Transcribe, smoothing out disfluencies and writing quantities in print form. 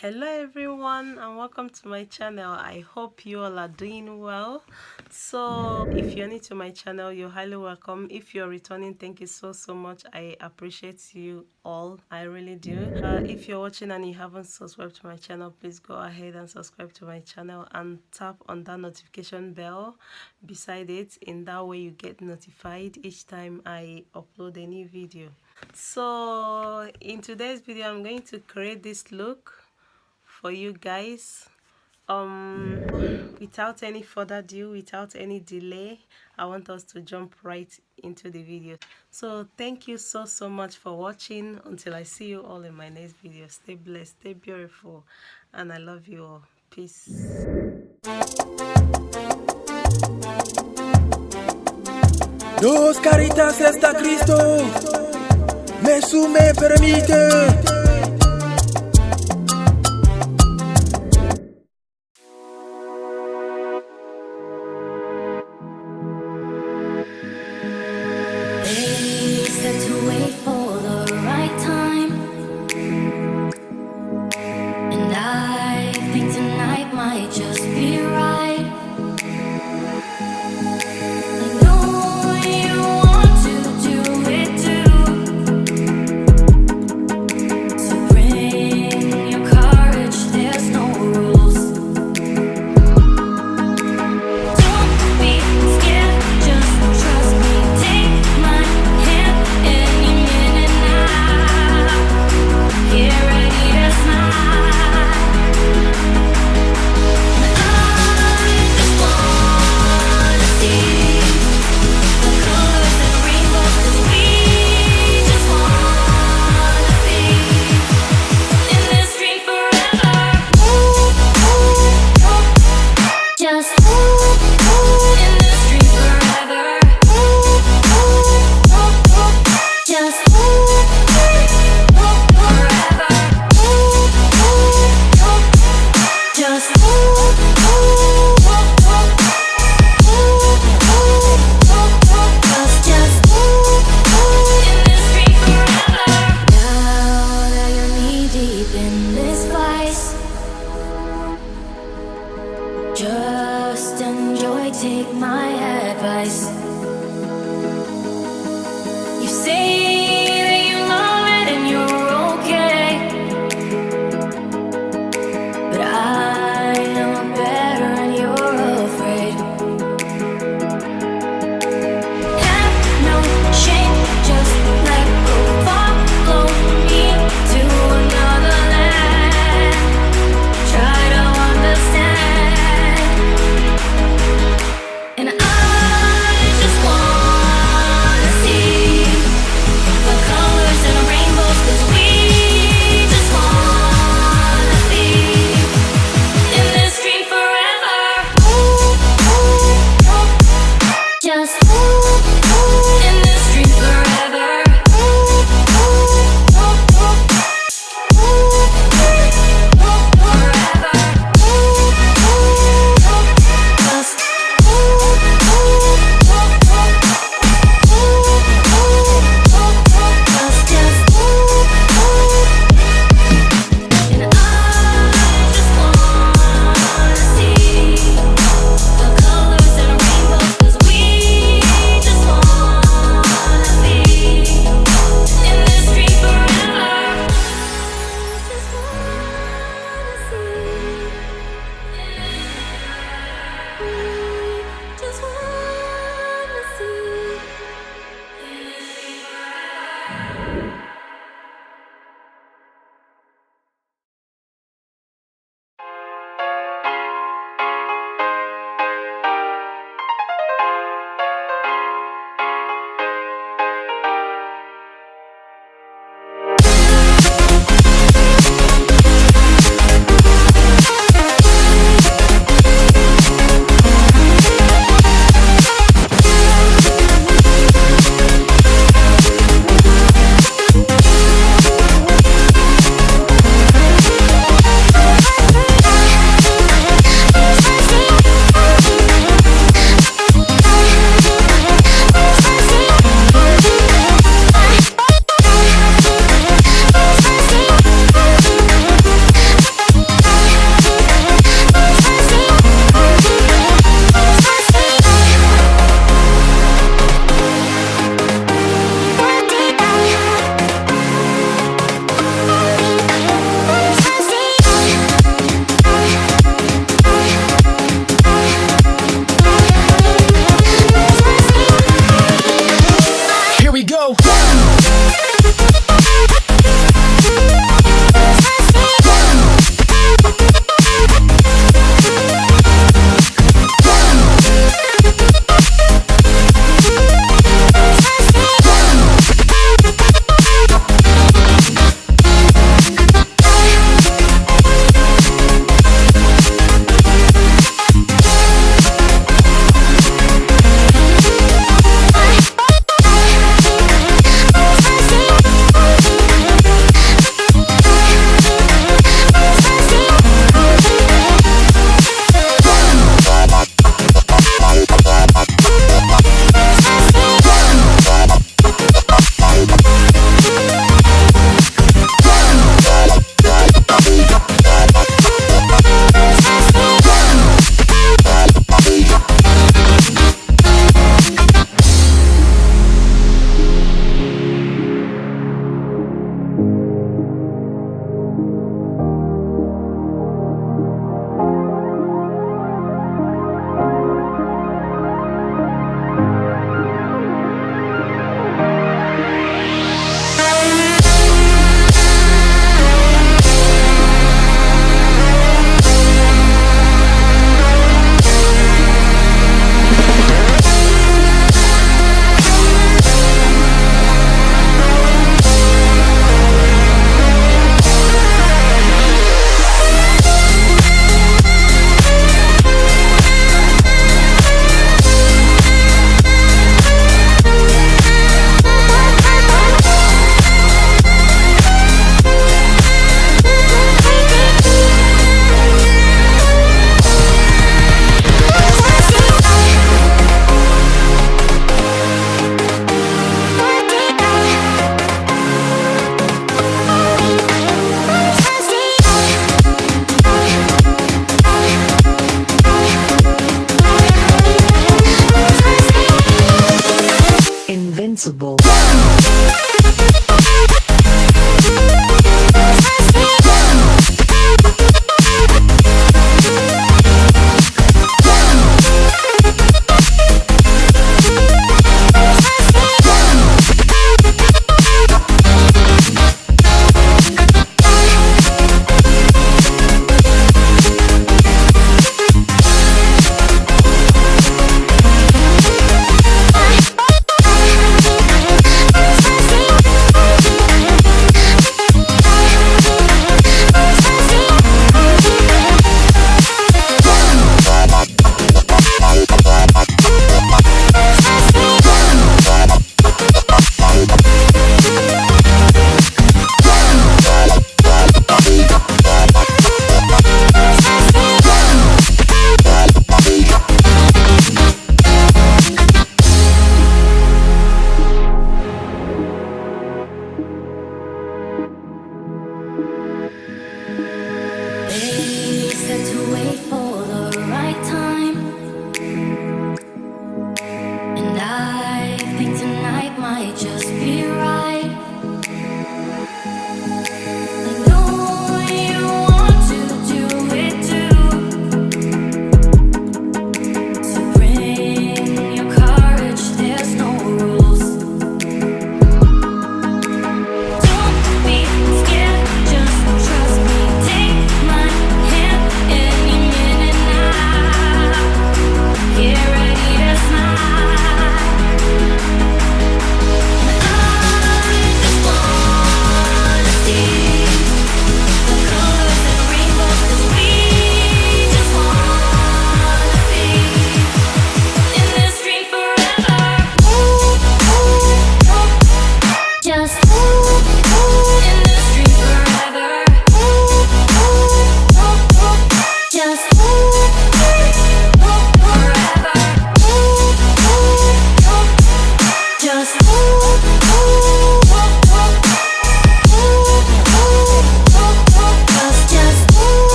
Hello everyone and welcome to my channel. I hope you all are doing well. So if you're new to my channel, you're highly welcome. If you're returning, thank you so much. I appreciate you all, I really do. If you're watching and you haven't subscribed to my channel, please go ahead and subscribe to my channel and tap on that notification bell beside it. In that way you get notified each time I upload a new video. So in today's video, I'm going to create this look for you guys. Without any further ado, without any delay, I want us to jump right into the video. So thank you so much for watching. Until I see you all in my next video, stay blessed, stay beautiful, and I love you all. Peace. Dos caritas está Cristo, me sume permite. Just enjoy, take my hand.